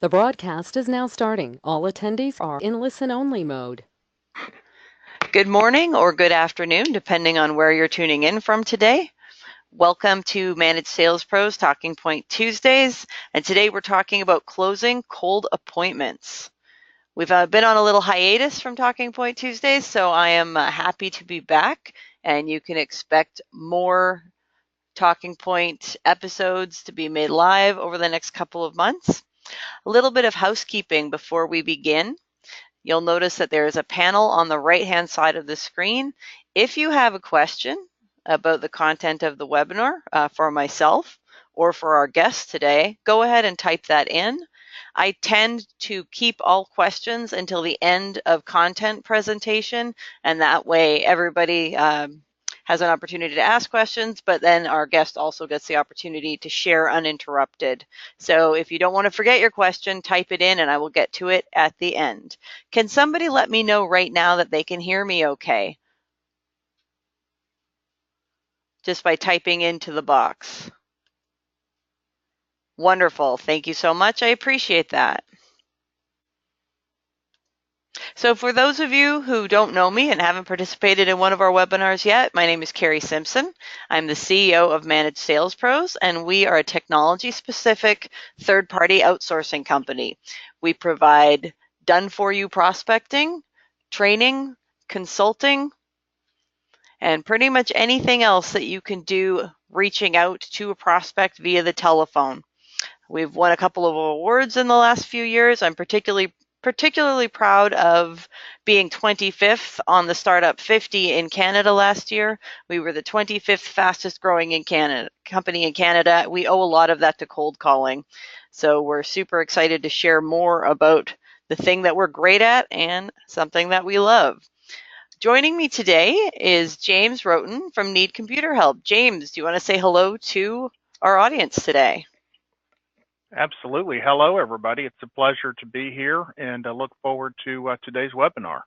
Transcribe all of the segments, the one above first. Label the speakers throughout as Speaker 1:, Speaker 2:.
Speaker 1: The broadcast is now starting. All attendees are in listen-only mode.
Speaker 2: Good morning or good afternoon, depending on where you're tuning in from today. Welcome to Managed Sales Pros Talking Point Tuesdays, and today we're talking about closing cold appointments. We've been on a little hiatus from Talking Point Tuesdays, so I am happy to be back, and you can expect more Talking Point episodes to be made live over the next couple of months. A little bit of housekeeping before we begin. You'll notice that there is a panel on the right-hand side of the screen. If you have a question about the content of the webinar for myself or for our guests today, go ahead and type that in. I tend to keep all questions until the end of content presentation, and that way everybody has an opportunity to ask questions, but then our guest also gets the opportunity to share uninterrupted. So if you don't want to forget your question, type it in and I will get to it at the end. Can somebody let me know right now that they can hear me okay? Just by typing into the box. Wonderful. Thank you so much. I appreciate that. So for those of you who don't know me and haven't participated in one of our webinars yet, my name is Kerry Simpson. I'm the CEO of Managed Sales Pros, and we are a technology-specific third-party outsourcing company. We provide done-for-you prospecting, training, consulting, and pretty much anything else that you can do reaching out to a prospect via the telephone. We've won a couple of awards in the last few years. I'm particularly proud of being 25th on the Startup 50 in Canada last year. We were the 25th fastest growing company in Canada. We owe a lot of that to cold calling. So we're super excited to share more about the thing that we're great at and something that we love. Joining me today is James Wroten from Need Computer Help. James, do you want to say hello to our audience today?
Speaker 3: Absolutely. Hello, everybody. It's a pleasure to be here, and I look forward to today's webinar.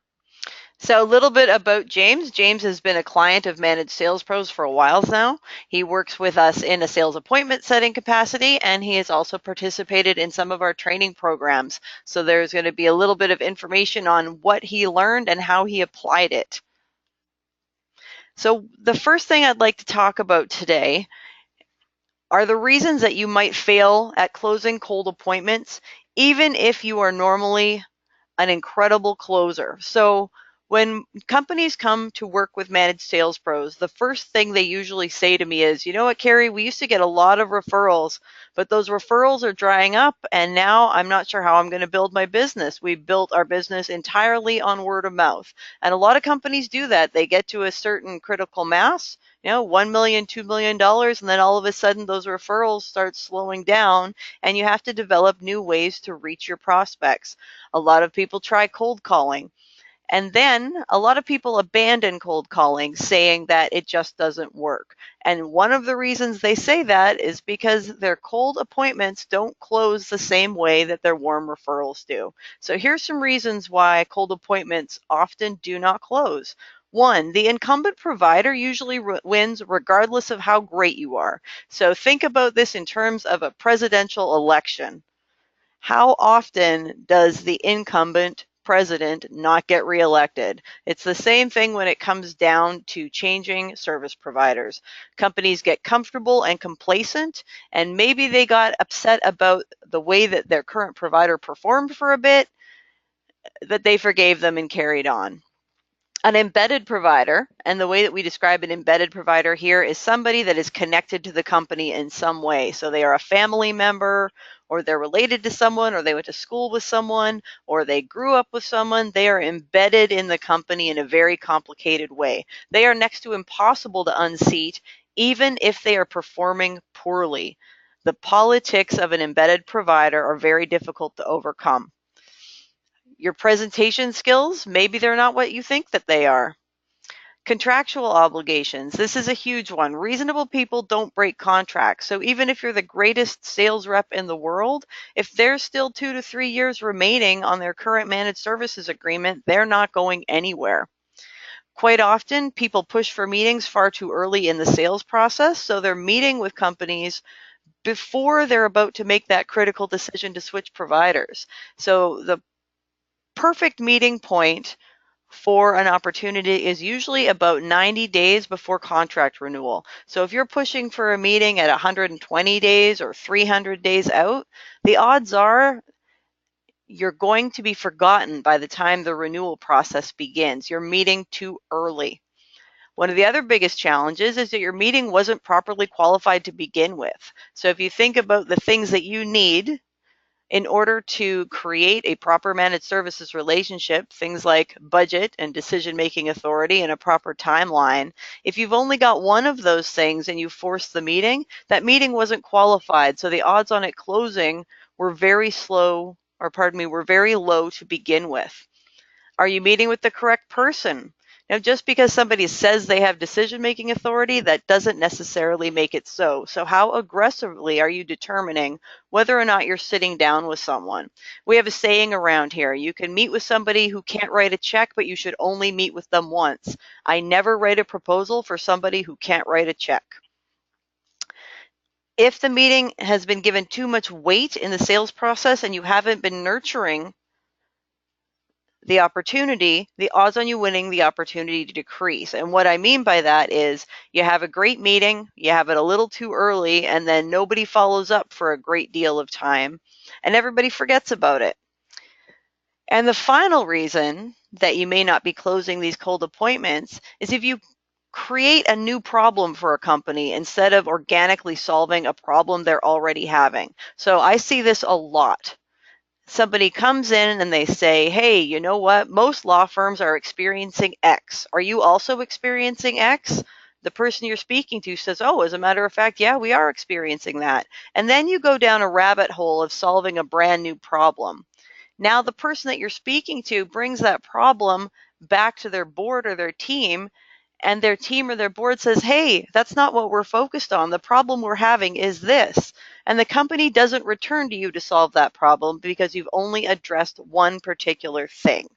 Speaker 2: So a little bit about James. James has been a client of Managed Sales Pros for a while now. He works with us in a sales appointment setting capacity, and he has also participated in some of our training programs. So there's going to be a little bit of information on what he learned and how he applied it. So the first thing I'd like to talk about today are the reasons that you might fail at closing cold appointments, even if you are normally an incredible closer. So when companies come to work with Managed Sales Pros, the first thing they usually say to me is, you know what, Kerry, we used to get a lot of referrals, but those referrals are drying up, and now I'm not sure how I'm going to build my business. We built our business entirely on word of mouth. And a lot of companies do that. They get to a certain critical mass, $1 million, $2 million, and then all of a sudden those referrals start slowing down, and you have to develop new ways to reach your prospects. A lot of people try cold calling. And then a lot of people abandon cold calling, saying that it just doesn't work. And one of the reasons they say that is because their cold appointments don't close the same way that their warm referrals do. So here's some reasons why cold appointments often do not close. One, the incumbent provider usually wins regardless of how great you are. So think about this in terms of a presidential election. How often does the incumbent president not get reelected? It's the same thing when it comes down to changing service providers. Companies get comfortable and complacent, and maybe they got upset about the way that their current provider performed for a bit, that they forgave them and carried on. An embedded provider, and the way that we describe an embedded provider here is somebody that is connected to the company in some way. So they are a family member, or they're related to someone, or they went to school with someone, or they grew up with someone. They are embedded in the company in a very complicated way. They are next to impossible to unseat, even if they are performing poorly. The politics of an embedded provider are very difficult to overcome. Your presentation skills, maybe they're not what you think that they are. Contractual obligations. This is a huge one. Reasonable people don't break contracts. So even if you're the greatest sales rep in the world, if there's still 2 to 3 years remaining on their current managed services agreement, they're not going anywhere. Quite often, people push for meetings far too early in the sales process. So they're meeting with companies before they're about to make that critical decision to switch providers. So the perfect meeting point for an opportunity is usually about 90 days before contract renewal. So if you're pushing for a meeting at 120 days or 300 days out, the odds are you're going to be forgotten by the time the renewal process begins. You're meeting too early. One of the other biggest challenges is that your meeting wasn't properly qualified to begin with. So if you think about the things that you need in order to create a proper managed services relationship, things like budget and decision-making authority and a proper timeline, if you've only got one of those things and you force the meeting, that meeting wasn't qualified. So the odds on it closing were very were very low to begin with. Are you meeting with the correct person? Now, just because somebody says they have decision-making authority, that doesn't necessarily make it so. So how aggressively are you determining whether or not you're sitting down with someone? We have a saying around here: you can meet with somebody who can't write a check, but you should only meet with them once. I never write a proposal for somebody who can't write a check. If the meeting has been given too much weight in the sales process and you haven't been nurturing the opportunity, the odds on you winning the opportunity to decrease. And what I mean by that is you have a great meeting, you have it a little too early, and then nobody follows up for a great deal of time, and everybody forgets about it. And the final reason that you may not be closing these cold appointments is if you create a new problem for a company instead of organically solving a problem they're already having. So I see this a lot. Somebody comes in and they say, hey, you know what? Most law firms are experiencing X. Are you also experiencing X? The person you're speaking to says, oh, as a matter of fact, yeah, we are experiencing that. And then you go down a rabbit hole of solving a brand new problem. Now the person that you're speaking to brings that problem back to their board or their team, and their team or their board says, hey, that's not what we're focused on. The problem we're having is this. And the company doesn't return to you to solve that problem because you've only addressed one particular thing.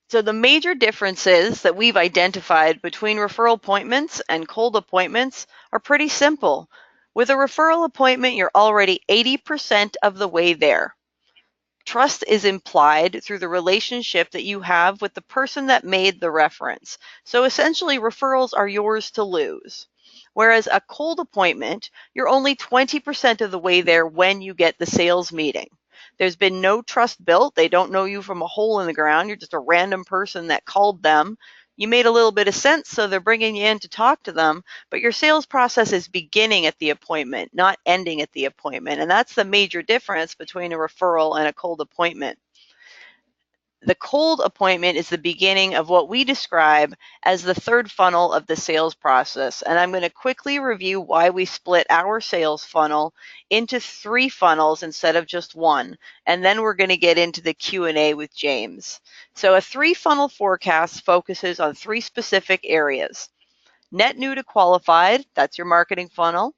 Speaker 2: So the major differences that we've identified between referral appointments and cold appointments are pretty simple. With a referral appointment, you're already 80% of the way there. Trust is implied through the relationship that you have with the person that made the reference. So essentially, referrals are yours to lose. Whereas a cold appointment, you're only 20% of the way there when you get the sales meeting. There's been no trust built. They don't know you from a hole in the ground. You're just a random person that called them. You made a little bit of sense, so they're bringing you in to talk to them, but your sales process is beginning at the appointment, not ending at the appointment. And that's the major difference between a referral and a cold appointment. The cold appointment is the beginning of what we describe as the third funnel of the sales process. And I'm going to quickly review why we split our sales funnel into 3 funnels instead of just one. And then we're going to get into the Q&A with James. So a 3 funnel forecast focuses on 3 specific areas. Net new to qualified, that's your marketing funnel.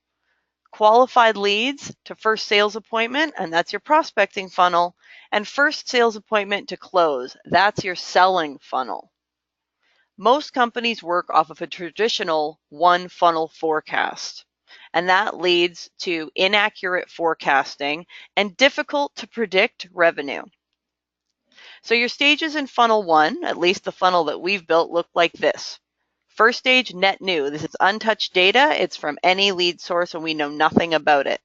Speaker 2: Qualified leads to first sales appointment, and that's your prospecting funnel. And first sales appointment to close, that's your selling funnel. Most companies work off of a traditional 1 funnel forecast, and that leads to inaccurate forecasting and difficult to predict revenue. So your stages in funnel 1, at least the funnel that we've built, look like this. First stage, net new. This is untouched data. It's from any lead source and we know nothing about it.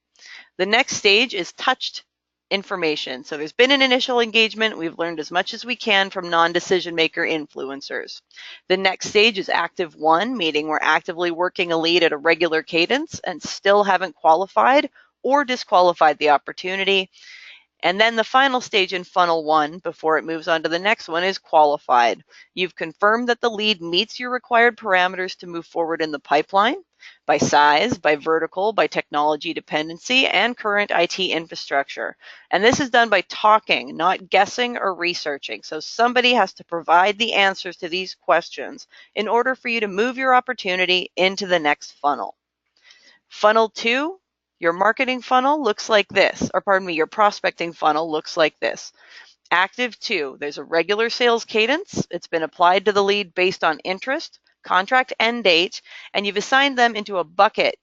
Speaker 2: The next stage is touched information. So there's been an initial engagement. We've learned as much as we can from non-decision maker influencers. The next stage is active 1, meaning we're actively working a lead at a regular cadence and still haven't qualified or disqualified the opportunity. And then the final stage in funnel 1, before it moves on to the next one, is qualified. You've confirmed that the lead meets your required parameters to move forward in the pipeline by size, by vertical, by technology dependency, and current IT infrastructure. And this is done by talking, not guessing or researching. So somebody has to provide the answers to these questions in order for you to move your opportunity into the next funnel. Funnel 2, your marketing funnel looks like this, or pardon me, your prospecting funnel looks like this. Active 2, there's a regular sales cadence. It's been applied to the lead based on interest, contract end date, and you've assigned them into a bucket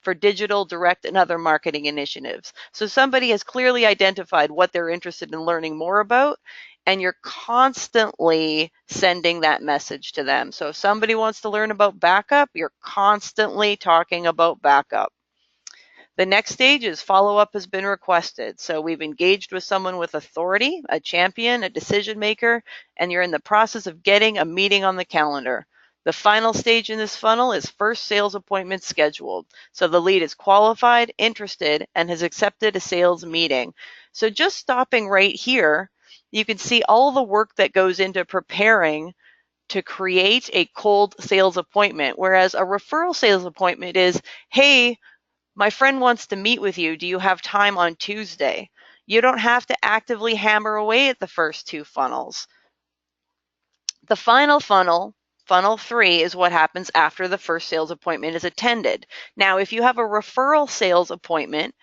Speaker 2: for digital, direct, and other marketing initiatives. So somebody has clearly identified what they're interested in learning more about, and you're constantly sending that message to them. So if somebody wants to learn about backup, you're constantly talking about backup. The next stage is follow-up has been requested. So we've engaged with someone with authority, a champion, a decision maker, and you're in the process of getting a meeting on the calendar. The final stage in this funnel is first sales appointment scheduled. So the lead is qualified, interested, and has accepted a sales meeting. So just stopping right here, you can see all the work that goes into preparing to create a cold sales appointment, whereas a referral sales appointment is, hey, my friend wants to meet with you. Do you have time on Tuesday? You don't have to actively hammer away at the first two funnels. The final funnel, funnel 3, is what happens after the first sales appointment is attended. Now, if you have a referral sales appointment,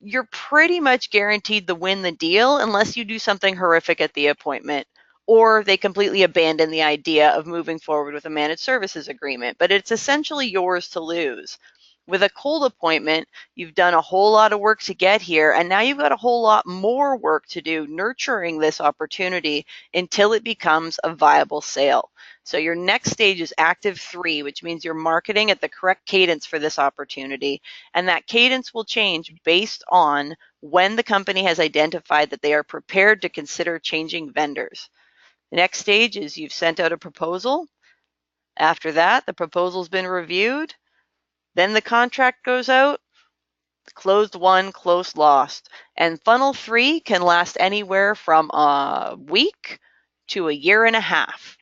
Speaker 2: you're pretty much guaranteed to win the deal unless you do something horrific at the appointment or they completely abandon the idea of moving forward with a managed services agreement. But it's essentially yours to lose. With a cold appointment, you've done a whole lot of work to get here, and now you've got a whole lot more work to do nurturing this opportunity until it becomes a viable sale. So your next stage is active 3, which means you're marketing at the correct cadence for this opportunity. And that cadence will change based on when the company has identified that they are prepared to consider changing vendors. The next stage is you've sent out a proposal. After that, the proposal's been reviewed. Then the contract goes out. Closed won, closed lost. And funnel 3 can last anywhere from a week to a year and a half.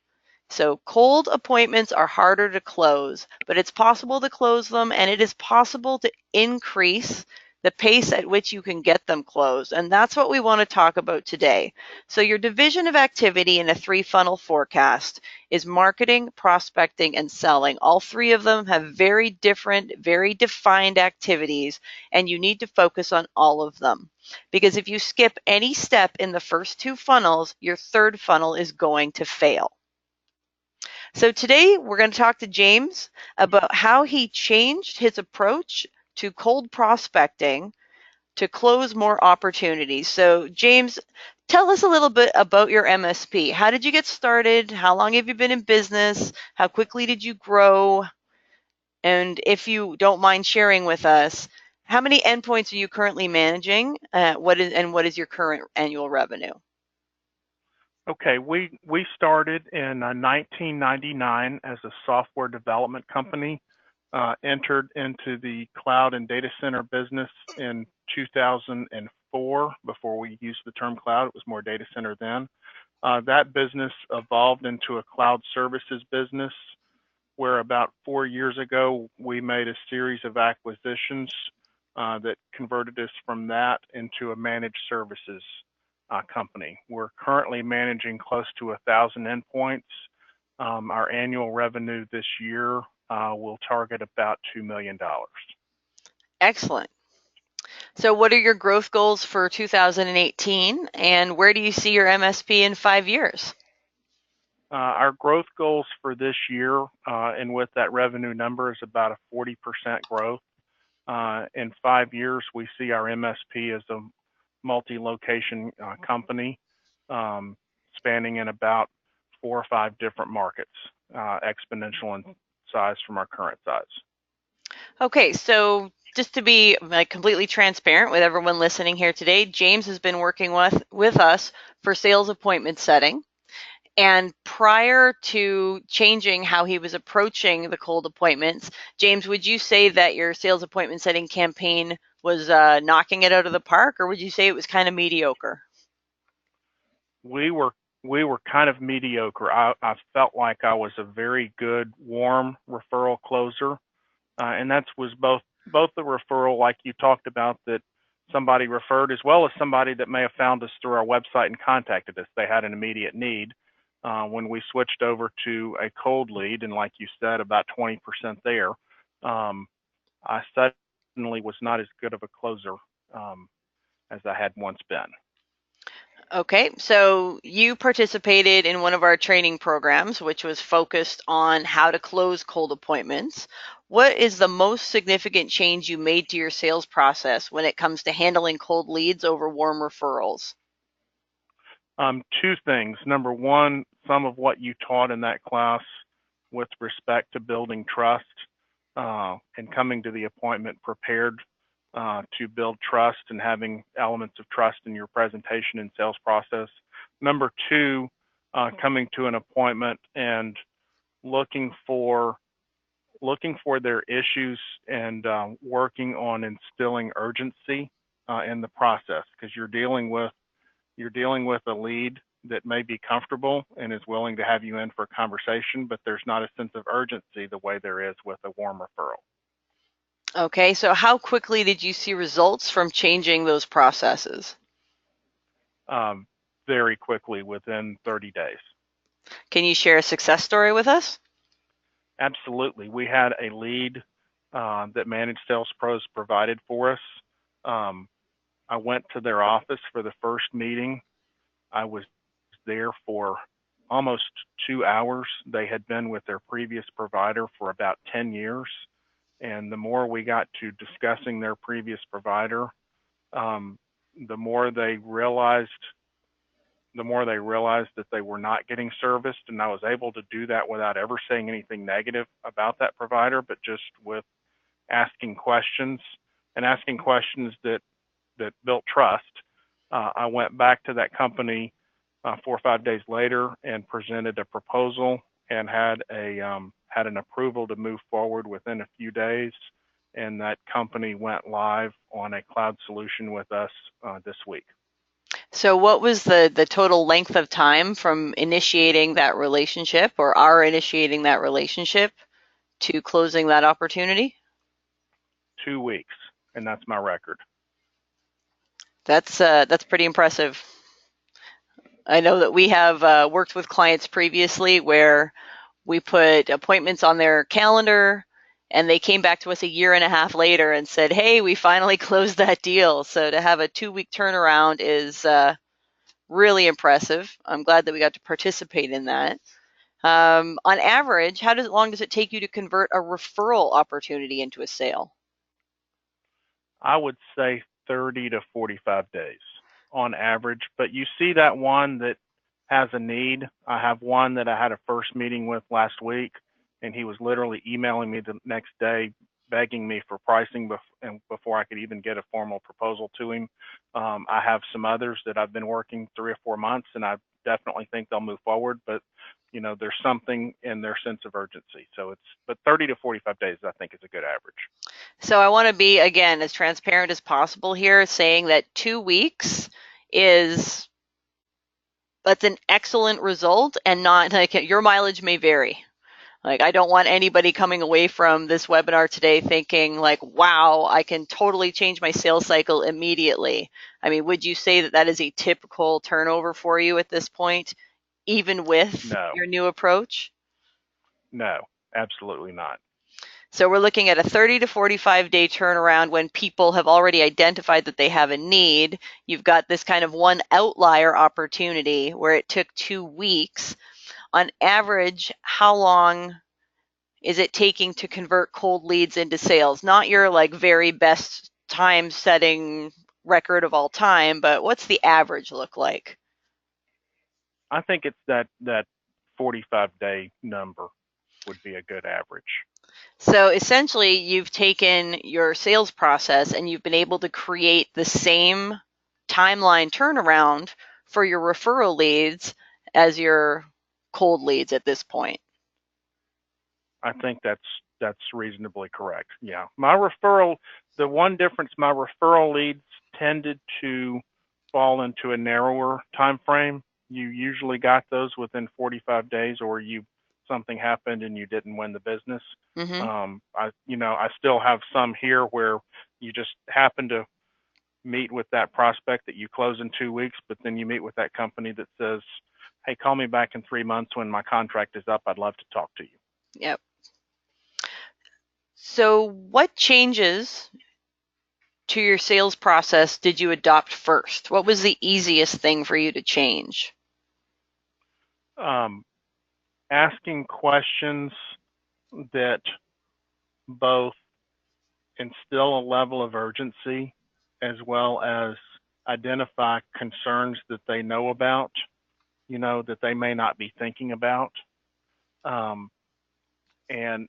Speaker 2: So cold appointments are harder to close, but it's possible to close them, and it is possible to increase the pace at which you can get them closed. And that's what we want to talk about today. So your division of activity in a 3-funnel forecast is marketing, prospecting, and selling. All 3 of them have very different, very defined activities, and you need to focus on all of them. Because if you skip any step in the first 2 funnels, your 3rd funnel is going to fail. So today we're going to talk to James about how he changed his approach to cold prospecting to close more opportunities. So James, tell us a little bit about your MSP. How did you get started? How long have you been in business? How quickly did you grow? And if you don't mind sharing with us, how many endpoints are you currently managing? What is your current annual revenue?
Speaker 3: Okay, we started in 1999 as a software development company, entered into the cloud and data center business in 2004. Before we used the term cloud, it was more data center then. That business evolved into a cloud services business, where about 4 years ago we made a series of acquisitions that converted us from that into a managed services company. We're currently managing close to 1,000 endpoints. Our annual revenue this year will target about $2 million.
Speaker 2: Excellent. So what are your growth goals for 2018, and where do you see your MSP in 5 years?
Speaker 3: Our growth goals for this year, and with that revenue number, is about a 40% growth. In 5 years, we see our MSP as a multi-location company, spanning in about 4 or 5 different markets, exponential in size from our current size.
Speaker 2: Okay, so just to be completely transparent with everyone listening here today, James has been working with us for sales appointment setting. And prior to changing how he was approaching the cold appointments, James, would you say that your sales appointment setting campaign was knocking it out of the park, or would you say it was kind of mediocre?
Speaker 3: We were kind of mediocre. I felt like I was a very good, warm referral closer, and that was both the referral, like you talked about, that somebody referred, as well as somebody that may have found us through our website and contacted us. They had an immediate need. When we switched over to a cold lead, and like you said, about 20% there, I suddenly was not as good of a closer as I had once been.
Speaker 2: Okay, so you participated in one of our training programs, which was focused on how to close cold appointments. What is the most significant change you made to your sales process when it comes to handling cold leads over warm referrals?
Speaker 3: Two things. Number one, some of what you taught in that class with respect to building trust and coming to the appointment prepared to build trust and having elements of trust in your presentation and sales process. Number two, coming to an appointment and looking for their issues and working on instilling urgency in the process, because you're dealing with a lead that may be comfortable and is willing to have you in for a conversation, but there's not a sense of urgency the way there is with a warm referral.
Speaker 2: Okay, so how quickly did you see results from changing those processes?
Speaker 3: Very quickly, within 30 days.
Speaker 2: Can you share a success story with us?
Speaker 3: Absolutely. We had a lead that Managed Sales Pros provided for us. I went to their office for the first meeting. I was there for almost 2 hours. They had been with their previous provider for about 10 years. And the more we got to discussing their previous provider, the more they realized that they were not getting serviced. And I was able to do that without ever saying anything negative about that provider, but just with asking questions that built trust. I went back to that company 4 or 5 days later and presented a proposal and had an approval to move forward within a few days. And that company went live on a cloud solution with us this week.
Speaker 2: So what was the total length of time from initiating that relationship or our initiating that relationship to closing that opportunity?
Speaker 3: 2 weeks, and that's my record.
Speaker 2: That's pretty impressive. I know that we have worked with clients previously where we put appointments on their calendar and they came back to us a year and a half later and said, hey, we finally closed that deal. So to have a 2-week turnaround is really impressive. I'm glad that we got to participate in that. On average, how long does it take you to convert a referral opportunity into a sale?
Speaker 3: I would say 30 to 45 days on average, but you see that one that has a need. I have one that I had a first meeting with last week, and he was literally emailing me the next day, begging me for pricing before I could even get a formal proposal to him. I have some others that I've been working 3 or 4 months, and I definitely think they'll move forward, but there's something in their sense of urgency. But 30 to 45 days, I think, is a good average.
Speaker 2: So I want to be, again, as transparent as possible here, saying that 2 weeks that's an excellent result, and not like your mileage may vary. Like, I don't want anybody coming away from this webinar today thinking like, wow, I can totally change my sales cycle immediately. I mean, would you say that that is a typical turnover for you at this point, even with your new approach?
Speaker 3: No, absolutely not.
Speaker 2: So we're looking at a 30 to 45 day turnaround when people have already identified that they have a need. You've got this kind of one outlier opportunity where it took 2 weeks. On average, how long is it taking to convert cold leads into sales? Not your like very best time setting record of all time, but what's the average look like?
Speaker 3: I think it's that 45-day number would be a good average.
Speaker 2: So essentially, you've taken your sales process and you've been able to create the same timeline turnaround for your referral leads as your cold leads at this point.
Speaker 3: I think that's reasonably correct. Yeah. The one difference, my referral leads tended to fall into a narrower time frame. You usually got those within 45 days, or something happened and you didn't win the business.
Speaker 2: Mm-hmm.
Speaker 3: I still have some here where you just happen to meet with that prospect that you close in 2 weeks, but then you meet with that company that says, hey, call me back in 3 months when my contract is up. I'd love to talk to you.
Speaker 2: Yep. So what changes to your sales process did you adopt first? What was the easiest thing for you to change?
Speaker 3: Asking questions that both instill a level of urgency as well as identify concerns that they know about, that they may not be thinking about. Um, and,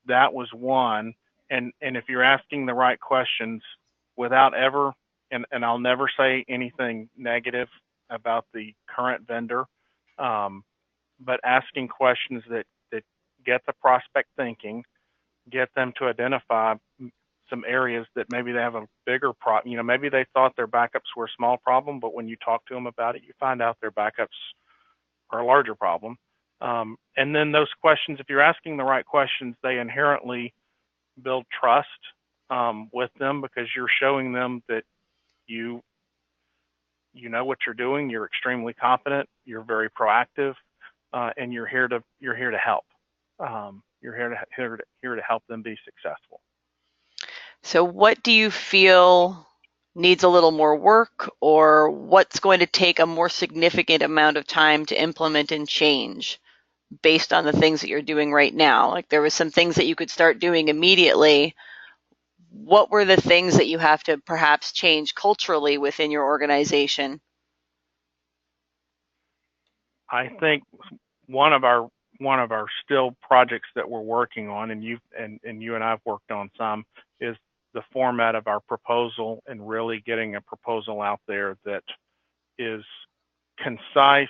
Speaker 3: that was one. And if you're asking the right questions without ever, and I'll never say anything negative about the current vendor, but asking questions that get the prospect thinking, get them to identify some areas that maybe they have a bigger problem. Maybe they thought their backups were a small problem, but when you talk to them about it, you find out their backups are a larger problem. And then those questions, if you're asking the right questions, they inherently build trust with them because you're showing them that you know what you're doing, you're extremely competent, you're very proactive, and you're here to help. You're here to help them be successful.
Speaker 2: So what do you feel needs a little more work, or what's going to take a more significant amount of time to implement and change based on the things that you're doing right now? Like there was some things that you could start doing immediately. What were the things that you have to perhaps change culturally within your organization?
Speaker 3: I think one of our still projects that we're working on, and you and I've worked on some, is the format of our proposal and really getting a proposal out there that is concise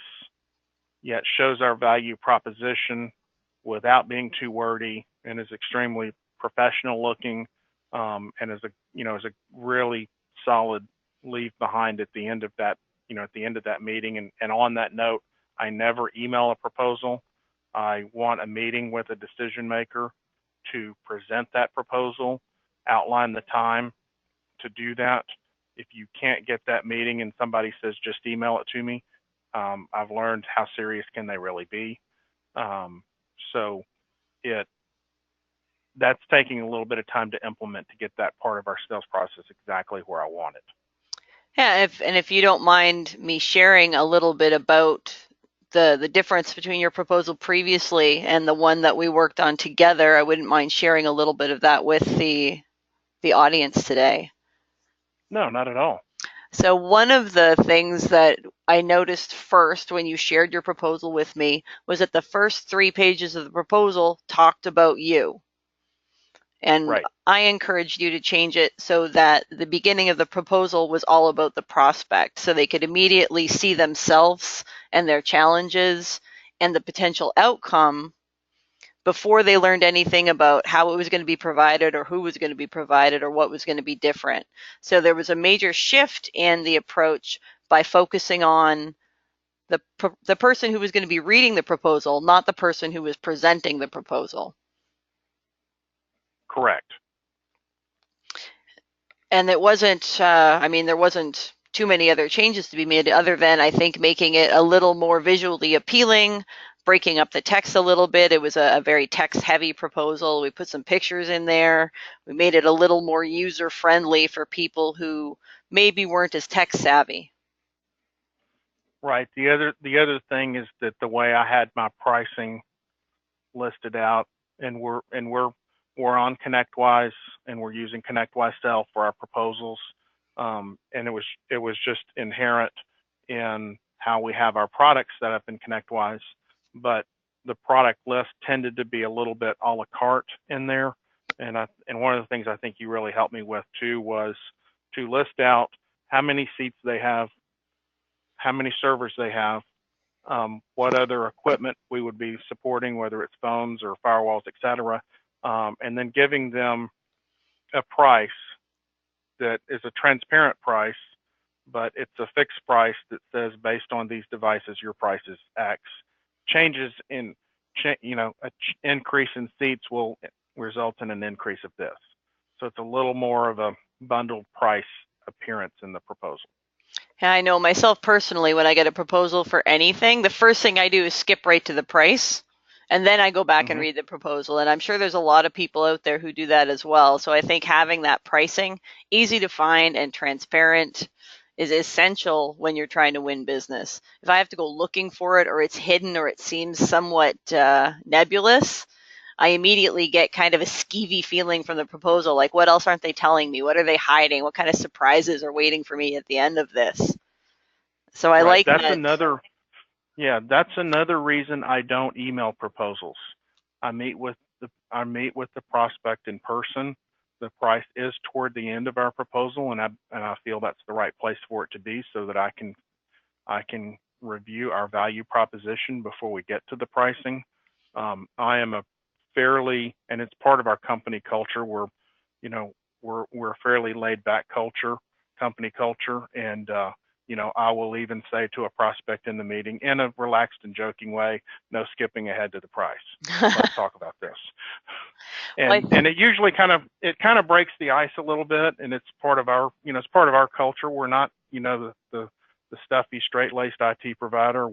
Speaker 3: yet shows our value proposition without being too wordy and is extremely professional looking, and is a really solid leave behind at the end of that meeting. And on that note, I never email a proposal. I want a meeting with a decision maker to present that proposal, outline the time to do that. If you can't get that meeting and somebody says just email it to me, I've learned how serious can they really be. So that's taking a little bit of time to implement to get that part of our sales process exactly where I want it.
Speaker 2: Yeah, if you don't mind me sharing a little bit about the difference between your proposal previously and the one that we worked on together, I wouldn't mind sharing a little bit of that with the audience today.
Speaker 3: No, not at all.
Speaker 2: So one of the things that I noticed first when you shared your proposal with me was that the first 3 pages of the proposal talked about you. And
Speaker 3: right.
Speaker 2: I encouraged you to change it so that the beginning of the proposal was all about the prospect, so they could immediately see themselves and their challenges and the potential outcome before they learned anything about how it was going to be provided or who was going to be provided or what was going to be different. So there was a major shift in the approach by focusing on the person who was going to be reading the proposal, not the person who was presenting the proposal.
Speaker 3: Correct.
Speaker 2: And it wasn't, there wasn't too many other changes to be made other than, I think, making it a little more visually appealing, breaking up the text a little bit. It was a very text-heavy proposal. We put some pictures in there. We made it a little more user-friendly for people who maybe weren't as tech-savvy.
Speaker 3: Right. The other thing is that the way I had my pricing listed out, and we're on ConnectWise, and we're using ConnectWise Sell for our proposals, and it was just inherent in how we have our products set up in ConnectWise, but the product list tended to be a little bit a la carte in there, and one of the things I think you really helped me with too was to list out how many seats they have, how many servers they have, what other equipment we would be supporting, whether it's phones or firewalls, et cetera, and then giving them a price that is a transparent price, but it's a fixed price that says based on these devices, your price is X. Changes in, increase in seats will result in an increase of this. So it's a little more of a bundled price appearance in the proposal.
Speaker 2: I know myself personally, when I get a proposal for anything, the first thing I do is skip right to the price And then I go back and
Speaker 3: Mm-hmm.
Speaker 2: read the proposal. And I'm sure there's a lot of people out there who do that as well. So I think having that pricing easy to find and transparent is essential when you're trying to win business. If I have to go looking for it, or it's hidden, or it seems somewhat nebulous, I immediately get kind of a skeevy feeling from the proposal. Like, what else aren't they telling me? What are they hiding? What kind of surprises are waiting for me at the end of this? So I
Speaker 3: Right.
Speaker 2: like that.
Speaker 3: That's another reason I don't email proposals. I meet with the prospect in person. The price is toward the end of our proposal, and I feel that's the right place for it to be, so that I can review our value proposition before we get to the pricing. I am a fairly, and it's part of our company culture. You know, we're a fairly laid back company culture, and I will even say to a prospect in the meeting, in a relaxed and joking way, no skipping ahead to the price. Let's talk about this. And it usually kind of breaks the ice a little bit, and it's part of our culture. We're not, the stuffy, straight-laced IT provider.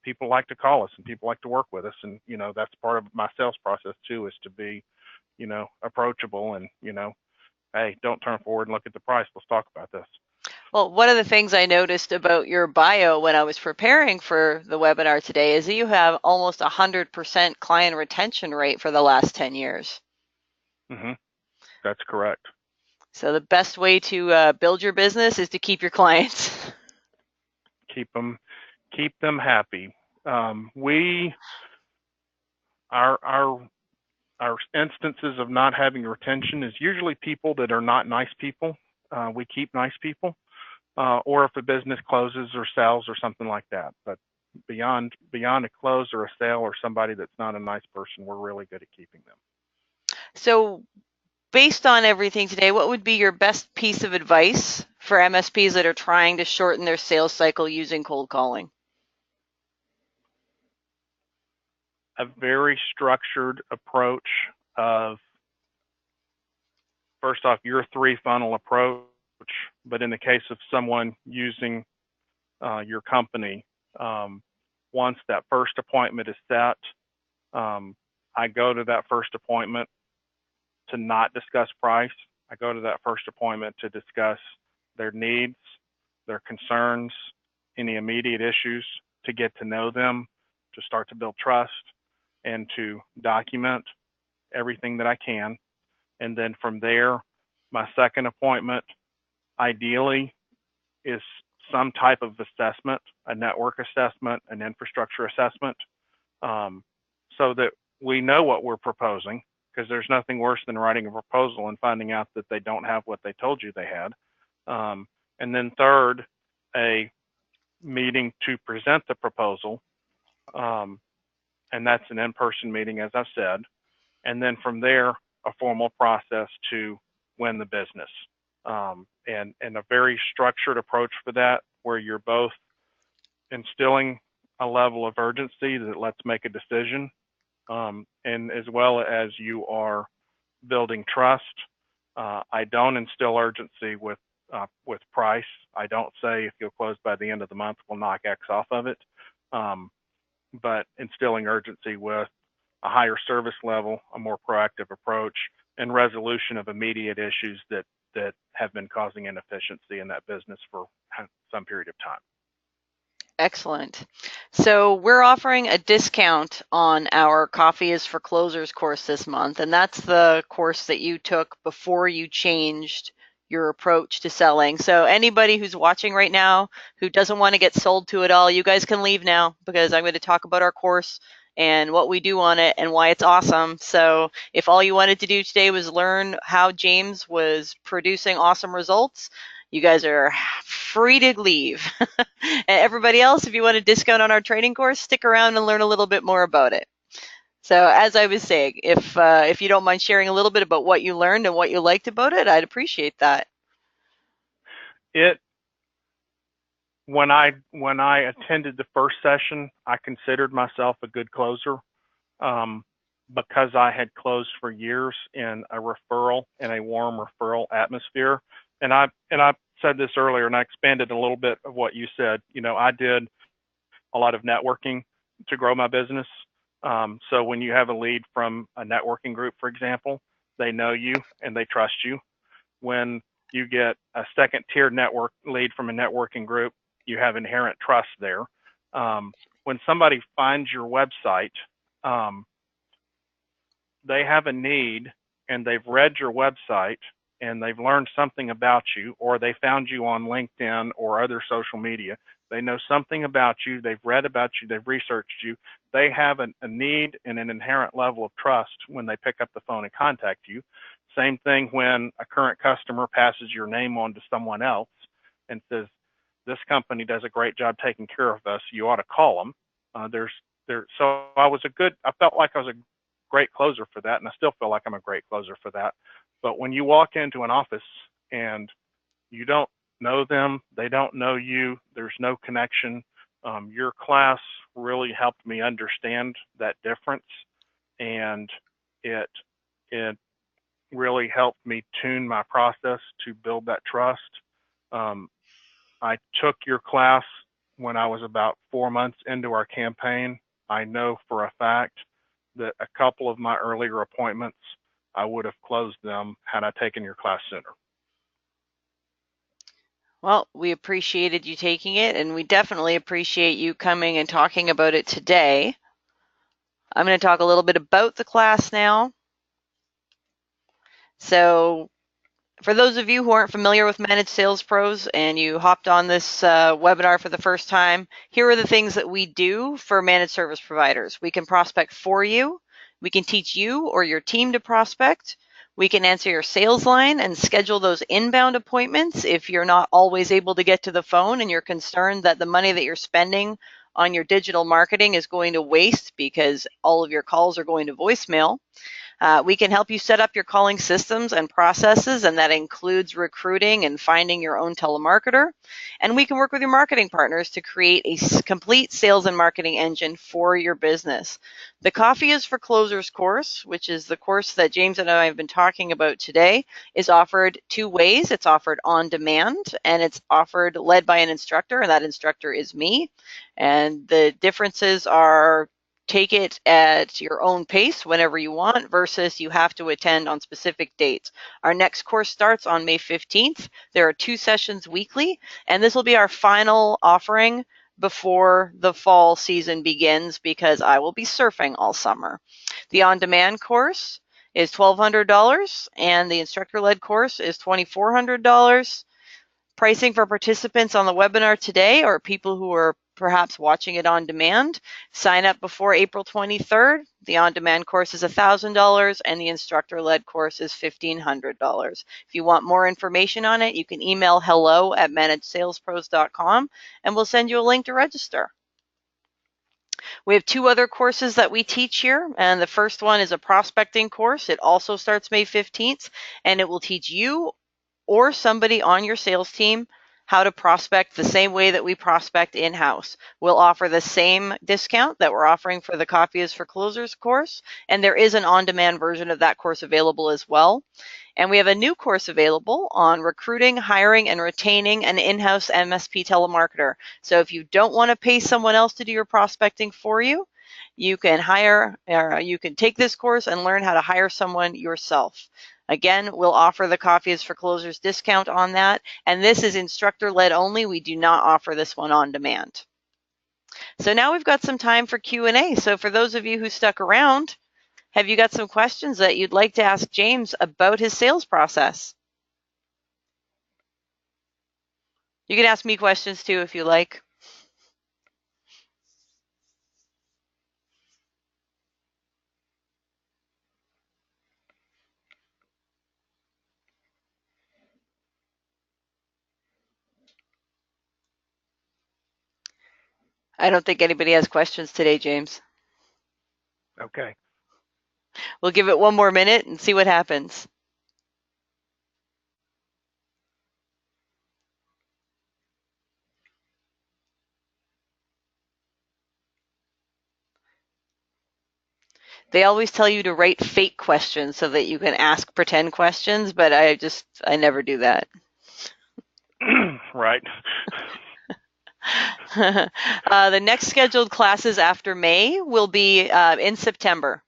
Speaker 3: People like to call us and people like to work with us, and that's part of my sales process too, is to be, approachable, and hey, don't turn forward and look at the price. Let's talk about this.
Speaker 2: Well, one of the things I noticed about your bio when I was preparing for the webinar today is that you have almost 100% client retention rate for the last 10 years.
Speaker 3: Mm-hmm. That's correct.
Speaker 2: So the best way to build your business is to keep your clients.
Speaker 3: Keep them happy. Our instances of not having retention is usually people that are not nice people. We keep nice people, or if a business closes or sells or something like that. But beyond a close or a sale or somebody that's not a nice person, we're really good at keeping them.
Speaker 2: So based on everything today, what would be your best piece of advice for MSPs that are trying to shorten their sales cycle using cold calling?
Speaker 3: A very structured approach of, first off, your 3-funnel approach, but in the case of someone using your company, once that first appointment is set, I go to that first appointment to not discuss price. I go to that first appointment to discuss their needs, their concerns, any immediate issues, to get to know them, to start to build trust, and to document everything that I can. And then from there, my second appointment ideally is some type of assessment, a network assessment, an infrastructure assessment, so that we know what we're proposing, because there's nothing worse than writing a proposal and finding out that they don't have what they told you they had. And then third, a meeting to present the proposal, and that's an in-person meeting, as I've said. And then from there, a formal process to win the business, and a very structured approach for that, where you're both instilling a level of urgency that let's make a decision, and as well as you are building trust. I don't instill urgency with price. I don't say, if you'll close by the end of the month, we'll knock X off of it. But instilling urgency with a higher service level, a more proactive approach, and resolution of immediate issues that have been causing inefficiency in that business for some period of time.
Speaker 2: Excellent. So we're offering a discount on our Coffee is for Closers course this month, and that's the course that you took before you changed your approach to selling. So anybody who's watching right now who doesn't want to get sold to it all, you guys can leave now, because I'm going to talk about our course and what we do on it and why it's awesome. So if all you wanted to do today was learn how James was producing awesome results, you guys are free to leave. And everybody else, if you want a discount on our training course, stick around and learn a little bit more about it. So as I was saying, if you don't mind sharing a little bit about what you learned and what you liked about it, I'd appreciate that.
Speaker 3: When I attended the first session, I considered myself a good closer, because I had closed for years in a referral, in a warm referral atmosphere. And I said this earlier, and I expanded a little bit of what you said. I did a lot of networking to grow my business. So when you have a lead from a networking group, for example, they know you and they trust you. When you get a second tier network lead from a networking group, you have inherent trust there. When somebody finds your website, they have a need and they've read your website and they've learned something about you, or they found you on LinkedIn or other social media. They know something about you, they've read about you, they've researched you. They have a need and an inherent level of trust when they pick up the phone and contact you. Same thing when a current customer passes your name on to someone else and says, this company does a great job taking care of us, you ought to call them. So I felt like I was a great closer for that, and I still feel like I'm a great closer for that. But when you walk into an office and you don't know them, they don't know you, there's no connection, your class really helped me understand that difference, and it really helped me tune my process to build that trust. I took your class when I was about 4 months into our campaign. I know for a fact that a couple of my earlier appointments, I would have closed them had I taken your class sooner.
Speaker 2: Well, we appreciated you taking it, and we definitely appreciate you coming and talking about it today. I'm going to talk a little bit about the class now. So for those of you who aren't familiar with Managed Sales Pros and you hopped on this webinar for the first time, here are the things that we do for managed service providers. We can prospect for you. We can teach you or your team to prospect. We can answer your sales line and schedule those inbound appointments if you're not always able to get to the phone and you're concerned that the money that you're spending on your digital marketing is going to waste because all of your calls are going to voicemail. We can help you set up your calling systems and processes, and that includes recruiting and finding your own telemarketer. And we can work with your marketing partners to create a complete sales and marketing engine for your business. The Coffee is for Closers course, which is the course that James and I have been talking about today, is offered two ways. It's offered on demand, and it's offered led by an instructor, and that instructor is me. And the differences are take it at your own pace whenever you want versus you have to attend on specific dates. Our next course starts on May 15th. There are 2 sessions weekly, and this will be our final offering before the fall season begins because I will be surfing all summer. The on-demand course is $1,200 and the instructor-led course is $2,400. Pricing for participants on the webinar today or people who are perhaps watching it on demand, sign up before April 23rd. The on-demand course is $1,000 and the instructor-led course is $1,500. If you want more information on it, you can email hello@managedsalespros.com and we'll send you a link to register. We have 2 other courses that we teach here, and the first one is a prospecting course. It also starts May 15th, and it will teach you or somebody on your sales team how to prospect the same way that we prospect in-house. We'll offer the same discount that we're offering for the Coffee is for Closers course, and there is an on-demand version of that course available as well. And we have a new course available on recruiting, hiring, and retaining an in-house MSP telemarketer. So if you don't want to pay someone else to do your prospecting for you, you can take this course and learn how to hire someone yourself. Again, we'll offer the Coffee is for Closers discount on that, and this is instructor-led only. We do not offer this one on demand. So now we've got some time for Q&A. So for those of you who stuck around, have you got some questions that you'd like to ask James about his sales process? You can ask me questions too if you like. I don't think anybody has questions today, James.
Speaker 3: Okay.
Speaker 2: We'll give it one more minute and see what happens. They always tell you to write fake questions so that you can ask pretend questions, but I never do that.
Speaker 3: Right.
Speaker 2: The next scheduled classes after May will be in September.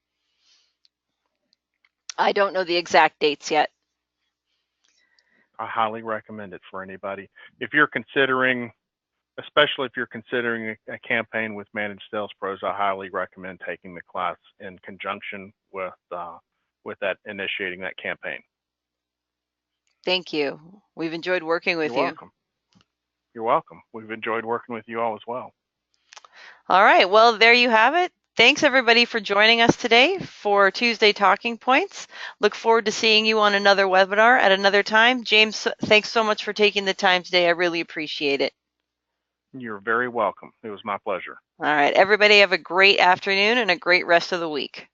Speaker 2: I don't know the exact dates yet.
Speaker 3: I highly recommend it for anybody. If you're considering, especially if you're considering a campaign with Managed Sales Pros, I highly recommend taking the class in conjunction with that, initiating that campaign.
Speaker 2: Thank you. We've enjoyed working with you.
Speaker 3: You're welcome. You're welcome. We've enjoyed working with you all as well.
Speaker 2: All right. Well, there you have it. Thanks, everybody, for joining us today for Tuesday Talking Points. Look forward to seeing you on another webinar at another time. James, thanks so much for taking the time today. I really appreciate it.
Speaker 3: You're very welcome. It was my pleasure.
Speaker 2: All right. Everybody have a great afternoon and a great rest of the week.